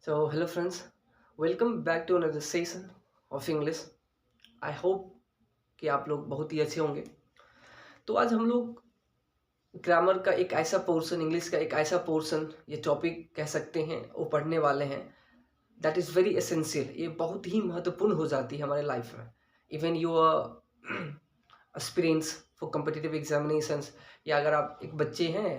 So, hello friends, welcome back to another session of English. I hope कि आप लोग बहुत ही अच्छे होंगे। तो आज हम लोग ग्रामर का एक ऐसा पोर्शन, इंग्लिश का एक ऐसा पोर्शन, ये टॉपिक कह सकते हैं, वो पढ़ने वाले हैं। That is very essential. ये बहुत ही महत्वपूर्ण हो जाती है हमारे लाइफ में। Even your experience for competitive examinations, या अगर आप एक बच्चे हैं,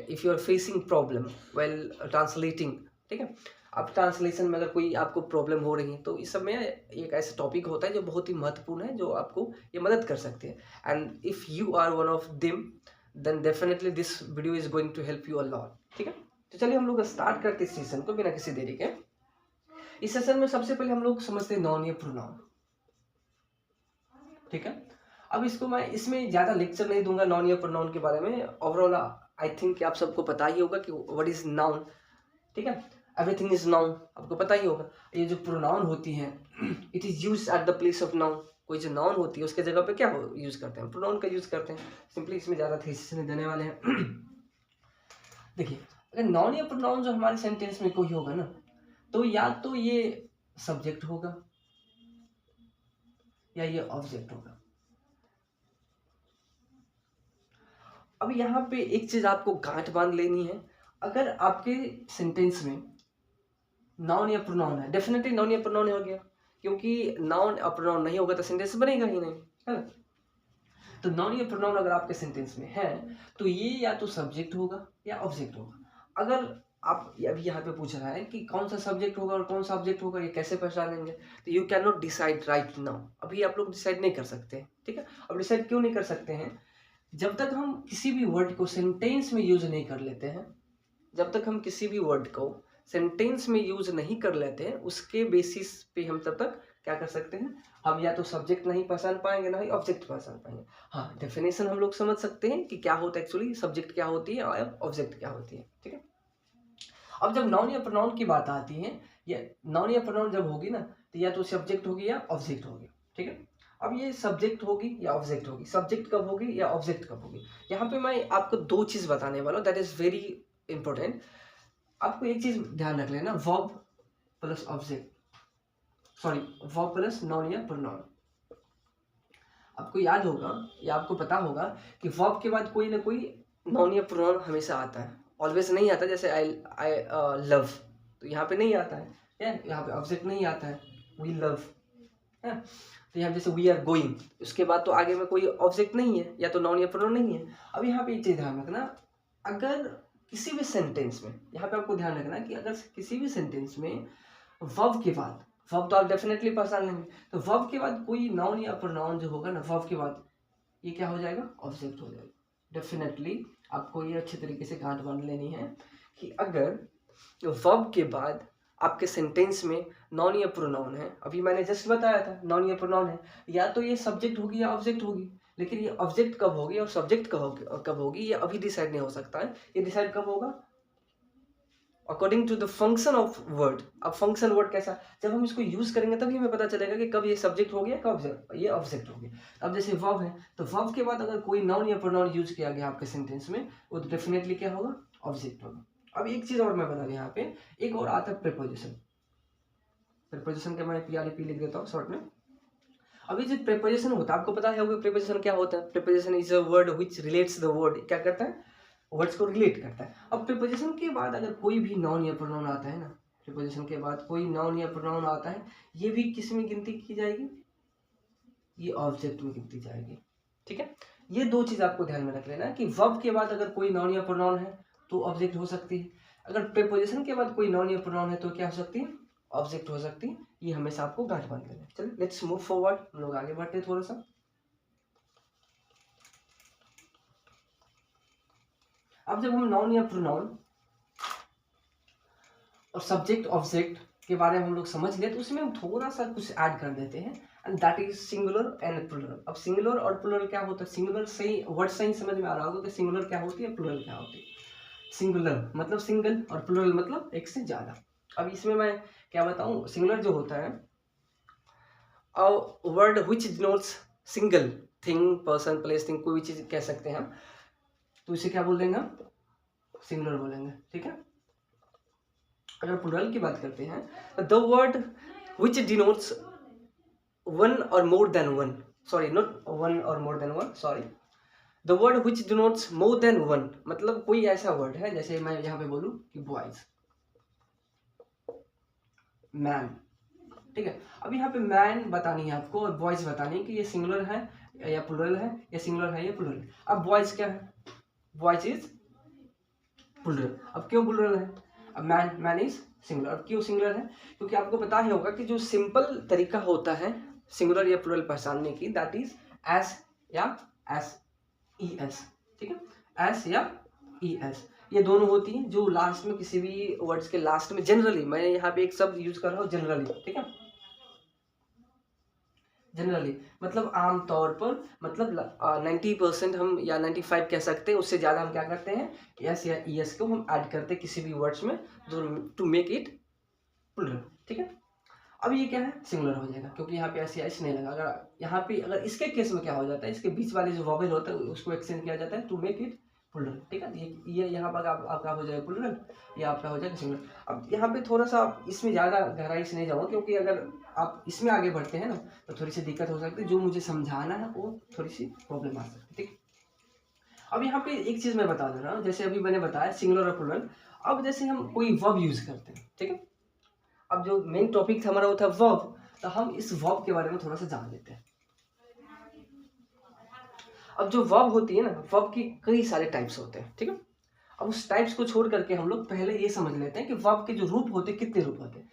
if you are facing problem well translating, ठीक है, आप ट्रांसलेशन में अगर कोई आपको प्रॉब्लम हो रही है तो इस सब में एक ऐसा टॉपिक होता है जो बहुत ही महत्वपूर्ण है, जो आपको ये मदद कर सकते हैं। And if you are one of them then definitely this video is going to help you a lot. ठीक है, तो चलिए हम लोग स्टार्ट करते हैं इस सेशन को बिना किसी देरी के। इस सेशन में सबसे पहले हम लोग समझते हैं नॉन या प्रोनाउन। ठीक है, अब इसको मैं इसमें ज़्यादा लेक्चर नहीं दूंगा नॉन या प्रोनाउन के बारे में। ओवरऑल आई थिंक आप सबको पता ही होगा कि व्हाट इज नाउन। ठीक है, एवरीथिंग इज नाउन, आपको पता ही होगा। ये जो प्रोनाउन होती है it is use at the place of noun. कोई जो नाउन होती है उसके जगह पे क्या यूज करते हैं, प्रोनाउन का यूज करते हैं। सिंपली इसमें ज़्यादा थीसिस नहीं देने वाले हैं। देखिए, अगर नॉन या प्रोनाउन जो हमारे सेंटेंस में कोई होगा ना, तो या तो ये सब्जेक्ट होगा या ये ऑब्जेक्ट होगा। अब यहाँ पे एक चीज आपको गांठ बांध लेनी है। अगर आपके सेंटेंस में नाउन या प्रोनाउन है, डेफिनेटली नाउन या प्रोनाउन हो गया, क्योंकि नाउन और प्रोनाउन नहीं होगा तो सेंटेंस बनेगा ही नहीं, है ना। तो नाउन या प्रोनाउन अगर आपके सेंटेंस में है तो ये या तो सब्जेक्ट होगा या ऑब्जेक्ट होगा। अगर आप अभी यहाँ पे पूछ रहा है कि कौन सा सब्जेक्ट होगा और कौन सा ऑब्जेक्ट होगा, ये कैसे पहचानेंगे, तो you can not decide right now. अभी आप लोग डिसाइड नहीं कर सकते। ठीक है, अब डिसाइड क्यों नहीं कर सकते हैं? जब तक हम किसी भी वर्ड को सेंटेंस में यूज नहीं कर लेते हैं, जब तक हम किसी भी वर्ड को सेंटेंस में यूज नहीं कर लेते हैं, उसके बेसिस पे हम तब तक क्या कर सकते हैं, हम या तो सब्जेक्ट नहीं पहचान पाएंगे ना ही ऑब्जेक्ट पहचान पाएंगे। हाँ, डेफिनेशन हम लोग समझ सकते हैं कि क्या होता है एक्चुअली, सब्जेक्ट क्या होती है और ऑब्जेक्ट क्या होती है। ठीक है, अब जब नाउन या प्रोनाउन की बात आती है, या नाउन या प्रोनाउन जब होगी ना, तो या तो सब्जेक्ट होगी या ऑब्जेक्ट होगी। ठीक है, अब ये सब्जेक्ट होगी या ऑब्जेक्ट होगी, सब्जेक्ट कब होगी या ऑब्जेक्ट कब होगी, यहाँ पे मैं आपको दो चीज बताने वाला हूँ, दैट इज वेरी इंपॉर्टेंट। आपको एक चीज ध्यान रख लेना, verb plus object, sorry, verb plus noun या प्रोनाउन। आपको याद होगा या आपको पता होगा कि वर्ब के बाद कोई ना कोई नाउन या प्रोनाउन हमेशा आता है। ऑलवेज नहीं आता, जैसे आई आई लव, तो यहाँ पे नहीं आता है, यहाँ पे ऑब्जेक्ट नहीं आता है, वी लव है। तो यहाँ जैसे वी आर गोइंग, उसके बाद तो आगे में कोई ऑब्जेक्ट नहीं है, या तो नाउन या प्रोनाउन नहीं है। अब यहाँ पे एक चीज ध्यान रखना, अगर किसी भी सेंटेंस में, यहाँ पे आपको ध्यान रखना कि अगर किसी भी सेंटेंस में वर्ब के बाद, वर्ब तो आप डेफिनेटली पहचान लेंगे, तो वर्ब के बाद कोई नाउन या प्रोनाउन जो होगा ना, वर्ब के बाद ये क्या हो जाएगा, ऑब्जेक्ट हो जाएगा। डेफिनेटली आपको ये अच्छे तरीके से गांठ बांध लेनी है कि अगर वर्ब के बाद आपके सेंटेंस में नाउन या प्रोनाउन है, अभी मैंने जस्ट बताया था नाउन या प्रोनाउन है, या तो ये सब्जेक्ट होगी या ऑब्जेक्ट होगी। लेकिन ये ऑब्जेक्ट कब होगी और सब्जेक्ट कब होगी, ये अभी डिसाइड नहीं हो सकता है। ये डिसाइड कब होगा, according to the function of word. अब फंक्शन वर्ड कैसा, जब हम इसको यूज करेंगे तभी हमें पता चलेगा कि कब ये सब्जेक्ट हो गया, कब ये ऑब्जेक्ट हो गया। अब जैसे वर्ब है, तो वर्ब के बाद अगर कोई नाउन या प्रोनाउन यूज किया गया आपके सेंटेंस में, वो तो डेफिनेटली क्या होगा, ऑब्जेक्ट होगा। अब एक चीज और मैं बता दूं, यहाँ पे एक और आता है प्रीपोजिशन। प्रीपोजिशन का मैं पीआरपी लिख देता हूँ शॉर्ट में। अभी जो प्रीपोजिशन होता है, आपको पता है प्रीपोजिशन क्या होता है। Preposition is a word which relates the word, क्या करता है, वर्ड्स को रिलेट करता है। अब प्रीपोजिशन के बाद अगर कोई भी नाउन या प्रोनाउन आता है ना, प्रीपोजिशन के बाद कोई नाउन या प्रोनाउन आता है, ये भी किस में गिनती की जाएगी, ये ऑब्जेक्ट में गिनती जाएगी। ठीक है, ये दो चीज आपको ध्यान में रख लेना कि वर्ब के बाद अगर कोई नाउन या प्रोनाउन है तो ऑब्जेक्ट हो सकती है, अगर प्रीपोजिशन के बाद कोई नाउन या प्रोनाउन है तो क्या हो सकती है, ऑब्जेक्ट हो सकती है। ये हमेशा आपको गांठ बांध लेना है। चलिए लेट्स मूव फॉरवर्ड, हम लोग आगे बढ़ते हैं थोड़ा सा। अब जब हम नाउन या प्रोनाउन और सब्जेक्ट ऑब्जेक्ट के बारे में हम लोग समझ लें, तो उसमें हम थोड़ा सा कुछ ऐड कर देते हैं, and that is singular and plural. अब सिंगुलर और प्लुरल क्या होता है, सिंगुलर सही वर्ड सही समझ में आ रहा होगा कि सिंगुलर क्या होती है, प्लुरल क्या होती है। सिंगुलर मतलब सिंगल और प्लुरल मतलब एक से ज्यादा। अब इसमें मैं क्या बताऊं, सिंगुलर जो होता है, a word which denotes single thing, person, place, thing, कोई भी चीज कह सकते हैं हम, तो इसे क्या बोल देंगे हम, सिंगुलर बोलेंगे। ठीक है, अगर प्लूरल की बात करते हैं, the word which denotes one or more than one, sorry not one or more than one, sorry, the word which denotes more than one, मतलब कोई ऐसा वर्ड है, जैसे मैं यहाँ पे बोलूँ कि बॉयज, मैन, ठीक है। अब यहाँ पे मैन बतानी है आपको और बॉयज बतानी है कि ये सिंगुलर है या प्लूरल है, या सिंगुलर है या प्लूरल है। अब बॉयज क्या है, बॉयज इज प्लूरल। अब क्यों प्लूरल है, अब मैन, मैन इज सिंगुलर। अब क्यों सिंगुलर है, क्योंकि आपको पता ही होगा कि जो सिंपल तरीका होता है सिंगुलर या प्लूरल पहचानने की, दैट इज एस या एस ई एस, ठीक है, एस या ई एस, ये दोनों होती हैं जो लास्ट में किसी भी वर्ड्स के लास्ट में, जनरली मैं यहाँ पे एक शब्द यूज कर रहा हूँ जनरली, ठीक है, जनरली मतलब आमतौर पर, मतलब 90% हम या 95 कह सकते हैं, उससे ज़्यादा हम क्या करते हैं, एस या ई एस को हम ऐड करते हैं किसी भी वर्ड्स में टू मेक इट प्लूरल, ठीक है। अब ये क्या है, सिंगुलर हो जाएगा क्योंकि यहाँ पे ऐसे एस नहीं लगा। अगर यहाँ पे, अगर इसके केस में क्या हो जाता है, इसके बीच वाले जो वॉवेल होता है उसको एक्सटेंड किया जाता है टू मेक इट प्लूरल, ठीक है। ये यहाँ पर आपका हो जाएगा प्लूरल, ये आपका हो जाएगा सिंगुलर। अब यहाँ पे थोड़ा सा इसमें ज़्यादा गहराई से नहीं जाऊँगा, क्योंकि अगर आप इसमें आगे बढ़ते हैं ना तो थोड़ी सी दिक्कत हो सकती है, जो मुझे समझाना है वो थोड़ी सी प्रॉब्लम आ सकती है, ठीक। अब यहाँ पे एक चीज़ मैं बता दे रहा हूँ, जैसे अभी मैंने बताया सिंगुलर और प्लूरल। अब जैसे हम कोई वर्ब यूज करते हैं, ठीक है, अब जो मेन टॉपिक था हमारा वो था वर्ब, तो हम इस वर्ब के बारे में थोड़ा सा जान लेते हैं। अब जो वर्ब होती है ना, वर्ब की कई सारे टाइप्स होते हैं, ठीक है। अब उस टाइप्स को छोड़ करके हम लोग पहले ये समझ लेते हैं कि वर्ब के जो रूप होते हैं कितने रूप होते हैं,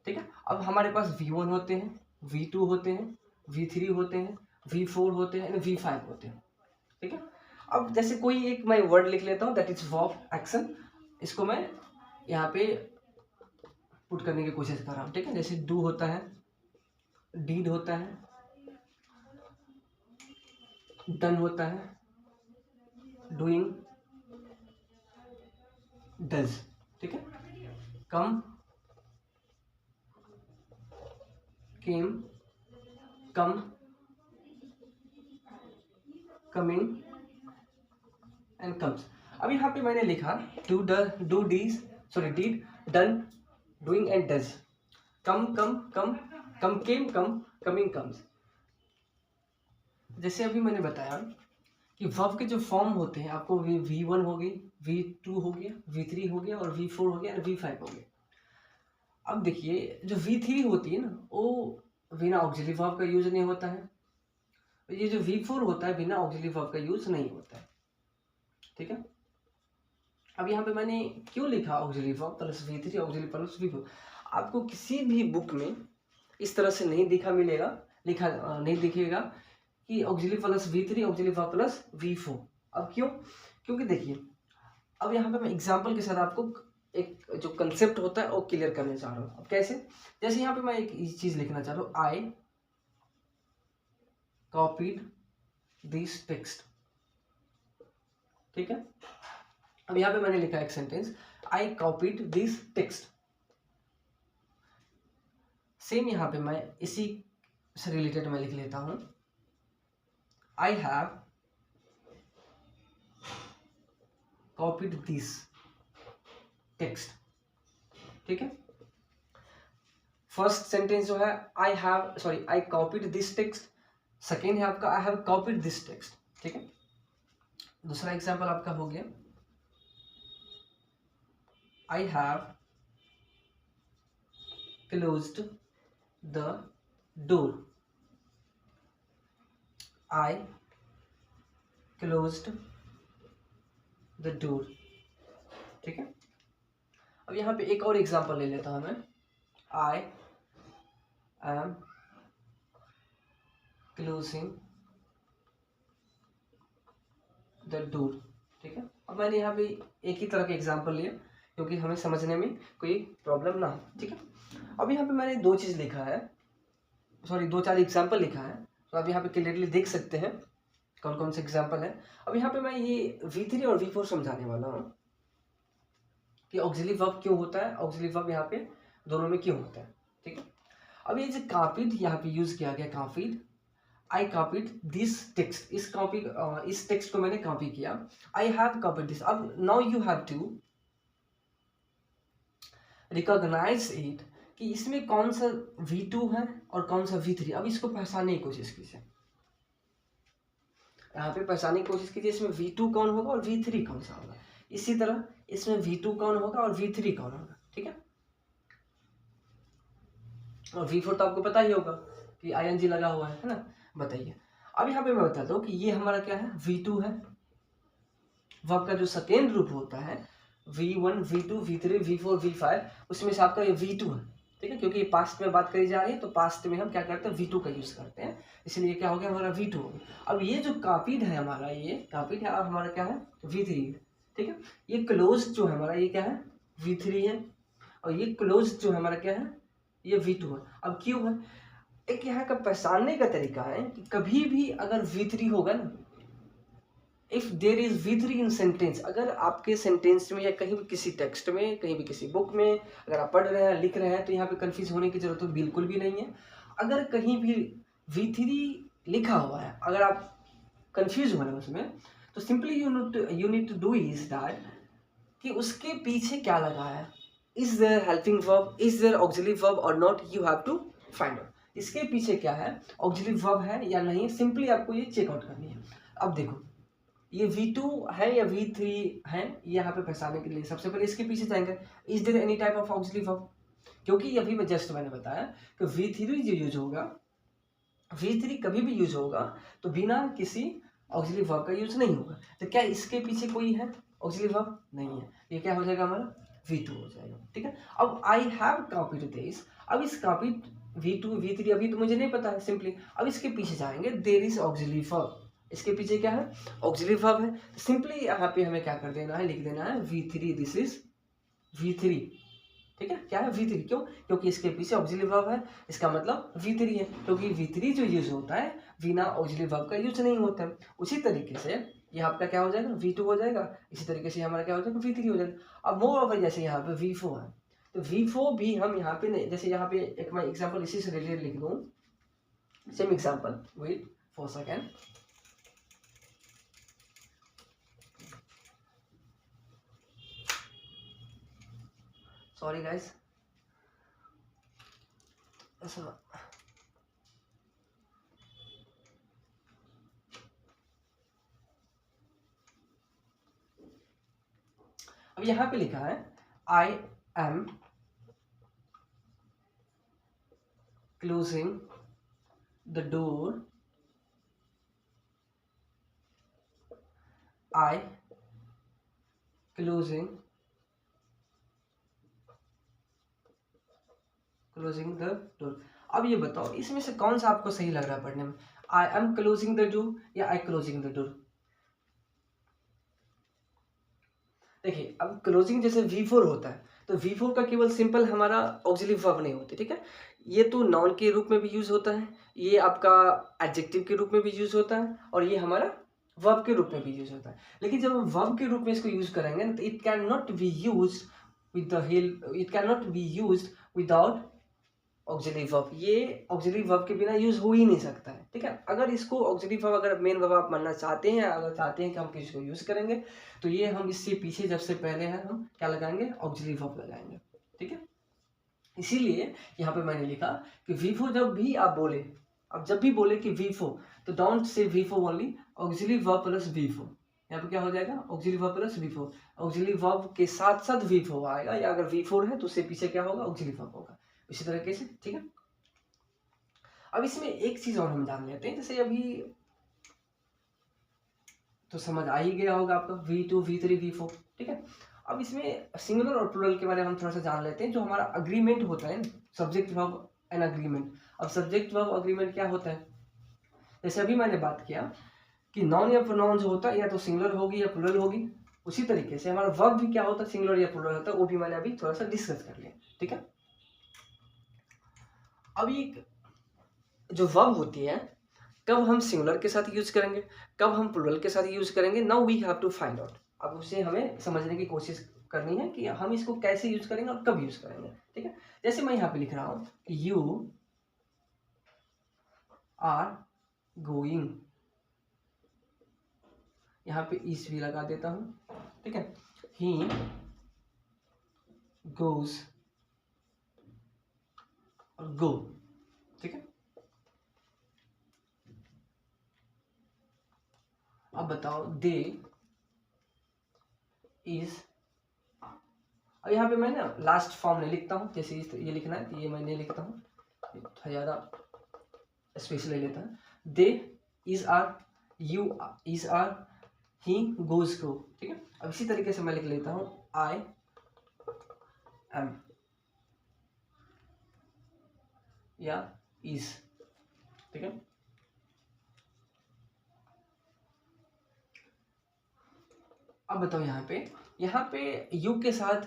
ठीक है। अब हमारे पास V1 होते हैं, V2 होते हैं, V3 होते हैं, V4 होते हैं, V5 होते हैं, ठीक है। अब जैसे कोई एक मैं वर्ड लिख लेता हूँ, दैट इज वर्ब एक्शन, इसको मैं यहाँ पे पुट करने की कोशिश कर रहा हूँ, ठीक है। जैसे डू होता है, डीड होता है, डन होता है, डूइंग, डज, ठीक है, come, came, come, coming and comes. अब यहाँ पे मैंने लिखा डू डीज, sorry did, done, doing and does, come come come, come came come, coming comes. जैसे अभी मैंने बताया कि वर्ब के जो फॉर्म होते हैं, आपको V1 हो गई, V2 हो गया, V3 हो गया और V4 हो गया और V5 हो गया। अब देखिए जो V3 होती है ना, वो बिना ऑक्सिलरी वर्ब का यूज नहीं होता है, ये जो V4 होता है बिना ऑक्सिलरी वर्ब का यूज नहीं होता है, ठीक है। अब यहाँ पे मैंने क्यों लिखा auxiliary verb plus V3 auxiliary plus V4, आपको किसी भी बुक में इस तरह से नहीं लिखा नहीं दिखेगा कि auxiliary plus V3 auxiliary verb plus V4। अब क्यों, क्योंकि देखिए अब यहाँ पे मैं एग्जांपल के साथ आपको एक जो कंसेप्ट होता है वो क्लियर करने चाह रहा हूँ। अब कैसे, जैसे यहाँ पे मैं एक चीज लिखना चाह रहा हूँ, आई कॉपीड दिस टेक्स्ट, ठीक है। अब यहाँ पे मैंने लिखा एक sentence, I copied this text. Same यहाँ पे मैं इसी से रिलेटेड मैं लिख लेता हूँ, आई हैव कॉपीड दिस टेक्स्ट, ठीक है। फर्स्ट सेंटेंस जो है आई कॉपीड दिस टेक्स्ट, सेकेंड है आपका आई हैव कॉपीड दिस टेक्स्ट, ठीक है। दूसरा एग्जांपल आपका हो गया, I have closed the door, I closed the door, ठीक है। अब यहाँ पे एक और एग्जांपल ले लेता हूं मैं, आई एम क्लोजिंग द डोर, ठीक है। अब मैंने यहाँ पे एक ही तरह के एग्जांपल लिया क्योंकि हमें समझने में कोई प्रॉब्लम ना हो, ठीक है। अब यहाँ पे मैंने दो चीज लिखा है, सॉरी दो चार एग्जांपल लिखा है, तो आप यहाँ पे क्लियरली देख सकते हैं कौन कौन से एग्जांपल है। अब यहाँ पे मैं ये V3 और V4 समझाने वाला हूँ कि ऑक्सिलरी वर्ब क्यों होता है, ऑक्सिलरी वर्ब यहाँ पे दोनों में क्यों होता है, ठीक है। अब ये जो कॉपीड यहाँ पे यूज किया गया, copied, I copied this text, इस टेक्स्ट को मैंने कॉपी किया, आई हैव कॉपीड दिस। अब now you have to recognise it कि इसमें कौन सा V2 है और कौन सा V3। अब इसको पहचानने की कोशिश कीजिए, यहाँ पे पहचानने की कोशिश कीजिए इसमें V2 कौन होगा और V3 कौन सा होगा। इसी तरह इसमें V2 कौन होगा और V3 कौन होगा, ठीक है। और V4 तो आपको पता ही होगा कि ING लगा हुआ है ना। बताइए, अब यहाँ पे मैं बताता हूँ कि ये हमारा क्या है, V2 है। वर्ब का जो सेकेंड रूप होता है V1, V2, V3, V4, V5, उसमें से आपका ये V2 है, ठीक है। क्योंकि पास्ट में बात करी जा रही है तो पास्ट में हम क्या करते हैं, V2 का यूज करते हैं, इसलिए क्या हो गया हमारा V2 हो गया। अब ये जो कॉपीड है हमारा, ये कॉपीड है, अब हमारा क्या है V3 है, ठीक है। ये क्लोज जो है हमारा ये क्या है V3 है, और ये क्लोज जो है हमारा क्या है ये V2 है। अब क्यों है, एक यहाँ का पहचानने का तरीका है कि कभी भी अगर V3 होगा ना, if there is V3 in sentence, अगर आपके सेंटेंस में या कहीं भी किसी टेक्स्ट में, कहीं भी किसी बुक में अगर आप पढ़ रहे हैं, लिख रहे हैं, तो यहाँ पे कंफ्यूज होने की जरूरत तो बिल्कुल भी नहीं है। अगर कहीं भी V3 लिखा हुआ है, अगर आप कंफ्यूज हो रहे हैं उसमें, तो simply you need to do is that कि उसके पीछे क्या लगा है, is there helping verb, is there auxiliary verb or not, you have to find out इसके पीछे क्या है, ऑक्सिलरी वर्ब है या नहीं, सिंपली आपको ये चेकआउट करनी है। अब देखो ये V2 है या V3 है, यहाँ पे पहचानने के लिए सबसे पहले इसके पीछे जाएंगे, is there any type of auxiliary verb, क्योंकि अभी मैंने बताया कि V3 जो यूज होगा, V3 कभी भी यूज होगा तो बिना किसी ऑक्सिलरी वर्ब का यूज नहीं होगा। तो क्या इसके पीछे कोई है ऑक्सिलरी वर्ब, नहीं है, ये क्या हो जाएगा हमारा V2 हो जाएगा, ठीक है। अब आई हैव कॉपीड दिस, अब इस कॉपीड V2 V3 अभी तो मुझे नहीं पता है, सिंपली अब इसके पीछे जाएंगे, देयर इज ऑक्सिलरी वर्ब, इसके पीछे क्या है ऑक्सिलरी वर्ब है, तो सिंपली यहाँ पे हमें क्या कर देना है, लिख देना है V3, दिस इज V3, ठीक है। क्या है V3, क्यों, क्योंकि इसके पीछे ऑक्सिलरी वर्ब है, इसका मतलब V3 है, क्योंकि V3 जो यूज होता है बिना ऑक्सिलरी वर्ब का यूज नहीं होता है। उसी तरीके से ये आपका क्या हो जाएगा V2 हो जाएगा, इसी तरीके से हमारा क्या हो जाएगा V3 हो जाएगा। अब मोर ओवर जैसे यहाँ पे V4 है, तो V4 भी हम यहाँ पे नहीं, जैसे यहाँ पे एक मैं एग्जाम्पल इसी से रिलेटेड लिख दूँ, same example, wait for second, sorry guys, ऐसा अब यहाँ पे लिखा है I am closing the door, I closing the door. अब ये बताओ इसमें से कौन सा आपको सही लग रहा है पढ़ने में, आई एम क्लोजिंग द डोर या आई क्लोजिंग द डोर। देखिए अब क्लोजिंग जैसे V4 होता है, तो V4 का केवल सिंपल हमारा ऑक्सिलरी वर्ब नहीं होती, ठीक है। ये तो नाउन के रूप में भी यूज होता है, ये आपका एडजेक्टिव के रूप में भी यूज होता है, और ये हमारा वर्ब के रूप में भी यूज होता है। लेकिन जब हम वर्ब के रूप में इसको यूज करेंगे तो it can not be use with the help, it can not be use without auxiliary verb, ये ऑक्सिलरी वर्ब के बिना यूज हो ही नहीं सकता है, ठीक है। अगर इसको ऑक्सिलरी वर्ब अगर मेन वर्ब आप मानना चाहते हैं, अगर चाहते हैं कि हम किसी को यूज करेंगे, तो ये हम इससे पीछे जब से पहले है हम क्या लगाएंगे ऑक्सिलरी वर्ब लगाएंगे, ठीक है। इसीलिए यहाँ पे मैंने लिखा कि V4 जब भी आप बोले, अब जब भी बोले कि V4, तो don't say V4 only, auxiliary verb plus V4, यहाँ पे क्या हो जाएगा auxiliary verb plus V4, auxiliary verb के साथ साथ V4 आएगा, या अगर V4 है तो उससे पीछे क्या होगा ऑक्सिलरी वर्ब होगा, इसी तरीके से, ठीक है। अब इसमें एक चीज और हम जान लेते हैं, जैसे अभी तो समझ आ ही गया होगा आपको V2 V3 V4, ठीक है। अब इसमें सिंगुलर और प्लूरल के बारे में हम थोड़ा सा जान लेते हैं, जो हमारा अग्रीमेंट होता है, सब्जेक्ट वर्ब एंड अग्रीमेंट। अब सब्जेक्ट वर्ब अग्रीमेंट क्या होता है, जैसे अभी मैंने बात किया कि नाउन या प्रोनाउन जो होता है या तो सिंगुलर होगी या प्लूरल होगी, उसी तरीके से हमारा वर्ब भी क्या होता है सिंगुलर या प्लूरल होता है, वो भी मैंने अभी थोड़ा सा डिस्कस कर लिया, ठीक है। अभी जो वर्ब होती है कब हम सिंगुलर के साथ यूज करेंगे, कब हम प्लूरल के साथ यूज करेंगे, now we have to find out. अब उसे हमें समझने की कोशिश करनी है कि हम इसको कैसे यूज करेंगे और कब यूज करेंगे, ठीक है। जैसे मैं यहाँ पे लिख रहा हूँ कि यू आर गोइंग, यहाँ पे इस भी लगा देता हूँ, ठीक है। ही गोज और गो, ठीक है। अब बताओ दे इज, अब यहाँ पे मैं ना लास्ट फॉर्म नहीं लिखता हूँ, जैसे ये लिखना है तो ये मैं नहीं लिखता हूँ, थोड़ा ज़्यादा स्पेस ले लेता है। They is are, you is are, he goes go, ठीक है। अब इसी तरीके से मैं लिख लेता हूँ आई एम या इज, ठीक है। अब बताओ यहाँ पे यू के साथ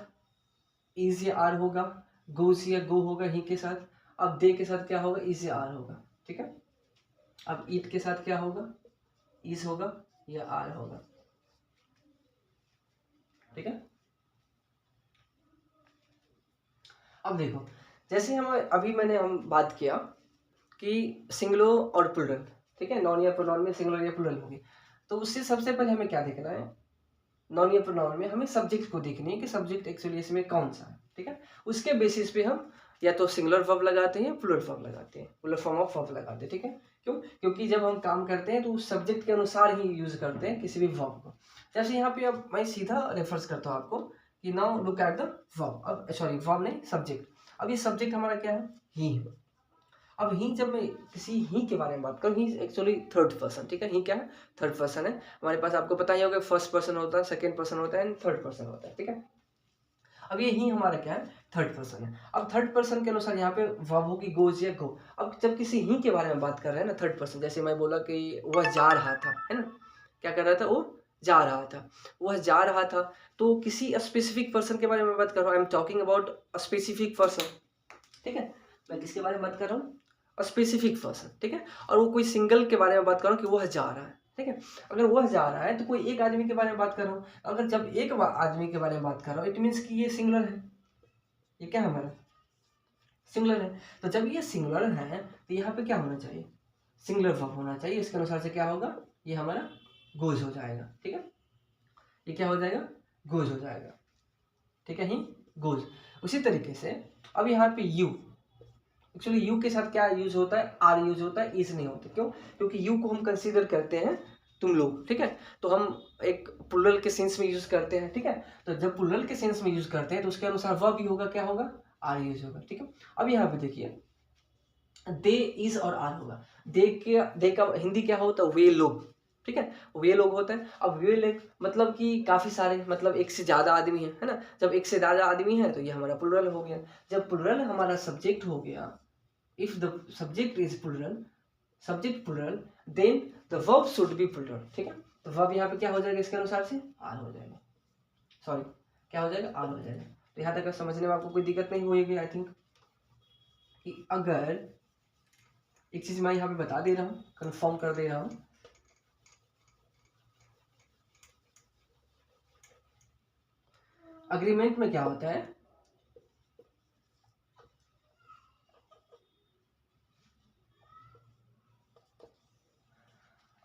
इज या आर होगा, गोज या गो होगा ही के साथ। अब दे के साथ क्या होगा, इज या आर होगा, ठीक है। अब ईट के साथ क्या होगा, इज होगा या आर होगा, ठीक है। अब देखो जैसे हम बात किया कि सिंगुलर और प्लूरल, ठीक है, नॉन या प्रोनाउन में सिंगुलर या प्लूरल होगी। तो उससे सबसे पहले हमें क्या देखना है, नॉन या प्रोनाउन में हमें सब्जेक्ट को देखनी है कि सब्जेक्ट एक्चुअली इसमें कौन सा है, ठीक है। उसके बेसिस पे हम या तो सिंगुलर वर्ब लगाते हैं या प्लूरल वर्ब लगाते हैं, प्लूरल फॉर्म ऑफ वर्ब लगाते हैं, ठीक है। क्यों, क्योंकि जब हम काम करते हैं तो उस सब्जेक्ट के अनुसार ही यूज करते हैं किसी भी वर्ब को। जैसे यहाँ पे अब मैं सीधा रेफर्स करता हूँ आपको कि now look at the verb, अब सॉरी वर्ब नहीं सब्जेक्ट। अब ये सब्जेक्ट हमारा क्या है, ही है। अब ही जब मैं किसी ही के बारे में बात करूँ, ही एक्चुअली थर्ड पर्सन, ठीक है। ही क्या है, थर्ड पर्सन है। हमारे पास आपको पता ही होगा फर्स्ट पर्सन होता है, सेकंड पर्सन होता है एंड थर्ड पर्सन होता है, ठीक है। अब ये ही हमारा क्या है, थर्ड पर्सन है। अब थर्ड पर्सन के अनुसार यहाँ पे वर्ब होगी गोज या गो। अब जब किसी ही के बारे में बात कर रहे हैं ना थर्ड पर्सन, जैसे मैं बोला कि वह जा रहा था, है ना, क्या कर रहा था, वो जा रहा था, वह जा रहा था। तो किसी स्पेसिफिक पर्सन के बारे में बात कर रहा हूँ, I am talking about a specific person, ठीक है। मैं किसके बारे में बात कर रहा हूँ, स्पेसिफिक पर्सन, ठीक है। और वो कोई सिंगल के बारे में बात कर रहा हूँ कि वह जा रहा है, ठीक है। अगर वह जा रहा है तो कोई एक आदमी के बारे में बात कर रहा हूँ। अगर जब एक आदमी के बारे में बात कर रहा हूँ इट मीन्स कि ये सिंगुलर है, ये क्या है हमारा, सिंगुलर है। तो जब ये सिंगुलर है तो यहाँ पे क्या होना चाहिए, सिंगुलर वर्ब होना चाहिए। इसके अनुसार से क्या होगा, ये हमारा गोज हो जाएगा, ठीक है। ये क्या हो जाएगा, गोज हो जाएगा, ठीक है, ही गोज। उसी तरीके से अब यहाँ पे यू, एक्चुअली यू के साथ क्या यूज होता है, आर यूज होता है, इज नहीं होता। क्यों, क्योंकि यू को हम कंसीडर करते हैं तुम लोग, ठीक है। तो हम एक प्लूरल के सेंस में यूज करते हैं, ठीक है। तो जब प्लूरल के सेंस में यूज करते हैं तो उसके अनुसार वर्ब भी होगा, क्या होगा, आर यूज होगा, ठीक है। अब यहाँ पे देखिए दे इज और आर होगा। दे का हिंदी क्या होता है, वे लोग, ठीक है, वे लोग होते हैं। अब वे लोग मतलब कि काफी सारे, मतलब एक से ज्यादा आदमी है ना। जब एक से ज्यादा आदमी है तो ये हमारा प्लूरल हो गया। जब प्लूरल हमारा सब्जेक्ट हो गया, if the subject is plural, subject plural, then the verb should be plural, ठीक है। तो verb यहाँ पे क्या हो जाएगा, इसके अनुसार से आर हो जाएगा, सॉरी क्या हो जाएगा, आर हो जाएगा। तो यहाँ तक समझने में आपको कोई दिक्कत नहीं होगी आई थिंक। कि अगर एक चीज मैं यहाँ पे बता दे रहा हूँ, कंफर्म कर दे रहा हूँ, अग्रीमेंट में क्या होता है,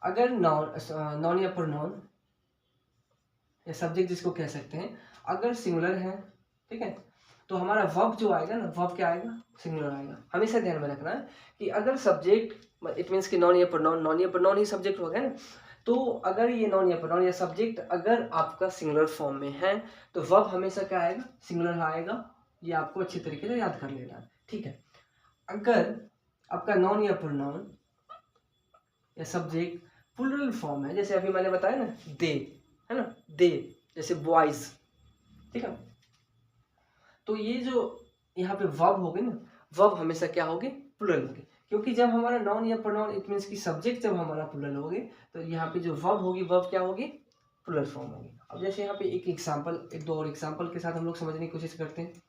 अगर नॉन या प्रोनाउन या सब्जेक्ट जिसको कह सकते हैं, अगर सिंगुलर है, ठीक है, तो हमारा वर्ब जो आएगा ना, वर्ब क्या आएगा, सिंगुलर आएगा। हमेशा ध्यान में रखना है कि अगर सब्जेक्ट, इट मीन्स कि नॉन या प्रोनाउन, नॉन या प्रोनाउन ही सब्जेक्ट हो गया ना। तो अगर ये नॉन या प्रोनाउन या सब्जेक्ट अगर आपका सिंगुलर फॉर्म में है तो वर्ब हमेशा क्या आएगा, सिंगुलर आएगा। ये आपको अच्छी तरीके से याद कर लेना है, ठीक है। अगर आपका नॉन या प्रोनाउन या सब्जेक्ट प्लूरल फॉर्म है, जैसे अभी मैंने बताया ना दे, है ना, दे, जैसे बॉयज, ठीक है। तो ये जो यहाँ पे वर्ब होगी ना, वर्ब हमेशा क्या होगी, प्लूरल होगी। क्योंकि जब हमारा नॉन या प्रोनाउन, इट मीन्स की सब्जेक्ट जब हमारा प्लूरल होगी तो यहाँ पे जो वर्ब होगी, वर्ब क्या होगी, प्लूरल फॉर्म होगी। अब जैसे यहाँ पे एक एग्जांपल, एक दो और एग्जांपल के साथ हम लोग समझने की कोशिश करते हैं।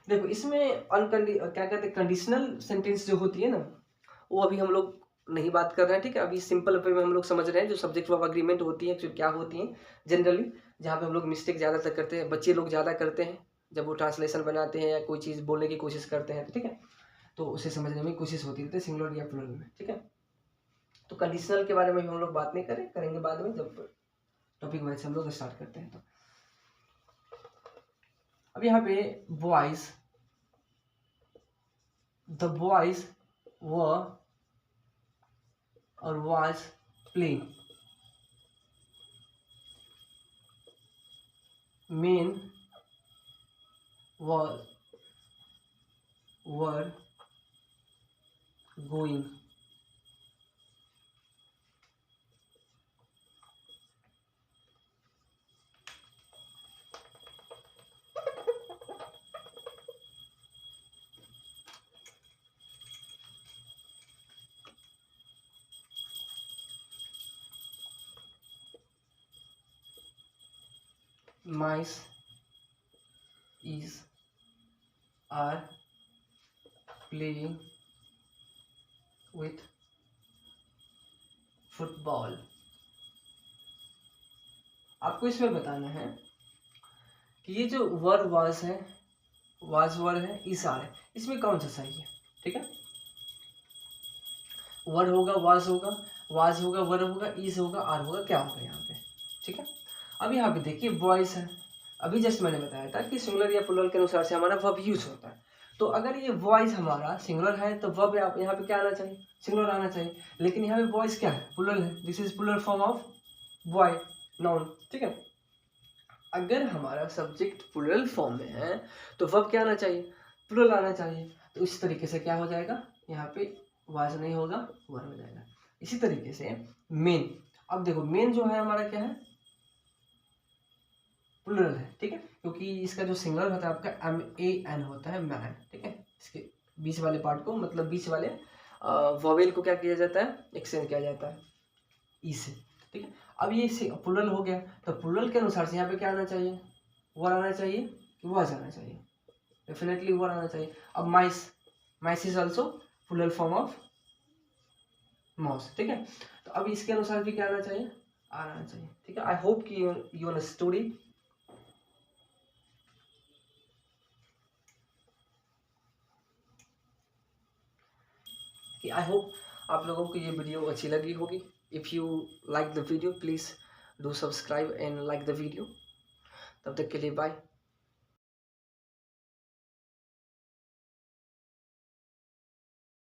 देखो इसमें क्या कहते हैं, कंडीशनल सेंटेंस जो होती है ना, वो अभी हम लोग नहीं बात कर रहे हैं, ठीक है। अभी सिंपल वे में हम लोग समझ रहे हैं जो सब्जेक्ट वर्ब एग्रीमेंट होती है, क्या होती है जनरली, जहाँ पे हम लोग मिस्टेक ज़्यादातर करते हैं, बच्चे लोग ज़्यादा करते हैं जब वो ट्रांसलेशन बनाते हैं या कोई चीज़ बोलने की कोशिश करते हैं, ठीक है। तो उसे समझने में कोशिश होती है सिंगुलर या प्लूरल में, ठीक है। तो कंडीशनल के बारे में हम लोग बात नहीं करेंगे बाद में, जब टॉपिक वाइज हम लोग स्टार्ट करते हैं। तो अब अब यहाँ पे बॉयज, द बॉयज वर और was playing, main were going. mice is are playing with football. आपको इसमें बताना है कि ये जो वर वाज है, वाज वर है, इस आर है, इसमें कौन सा सही है। ठीक है, वर होगा, वाज होगा, वाज होगा, वर होगा, इज होगा, आर होगा, क्या होगा यहाँ पे। ठीक है, अब यहाँ पे देखिए बॉयज है, अभी जस्ट मैंने बताया था कि सिंगुलर या प्लुरल के अनुसार से हमारा वर्ब यूज होता है। तो अगर ये बॉयज हमारा सिंगुलर है तो वर्ब यहाँ पे क्या आना चाहिए, सिंगुलर आना चाहिए। लेकिन यहाँ पे बॉयज क्या है, प्लुरल है, this is plural form of boy, noun. ठीक है, अगर हमारा सब्जेक्ट प्लुरल फॉर्म में है तो वर्ब क्या आना चाहिए, प्लुरल आना चाहिए। तो इस तरीके से क्या हो जाएगा, यहाँ पे वाज नहीं होगा, वर हो जाएगा। इसी तरीके से मेन, अब देखो मेन जो है हमारा क्या है, प्लुरल है। ठीक है, क्योंकि इसका जो सिंगुलर होता है आपका MAN होता है, मैन। ठीक है, इसके बीच वाले पार्ट को, मतलब बीच वाले वोवेल को क्या किया जाता है, एक्सटेंड किया जाता है ई से। ठीक है, अब ये प्लुरल हो गया, तो प्लुरल के अनुसार से यहाँ पे क्या आना चाहिए, वर आना चाहिए कि वाज आना चाहिए, डेफिनेटली वर आना चाहिए। अब mice, mice is also plural form of mouse. ठीक है, तो अब इसके अनुसार भी क्या आना चाहिए, आर आना चाहिए। ठीक है, आई होप कि you understood it. I hope आप लोगों को ये वीडियो अच्छी लगी होगी। If you like the video please do subscribe and like the video. तब तक के लिए बाय।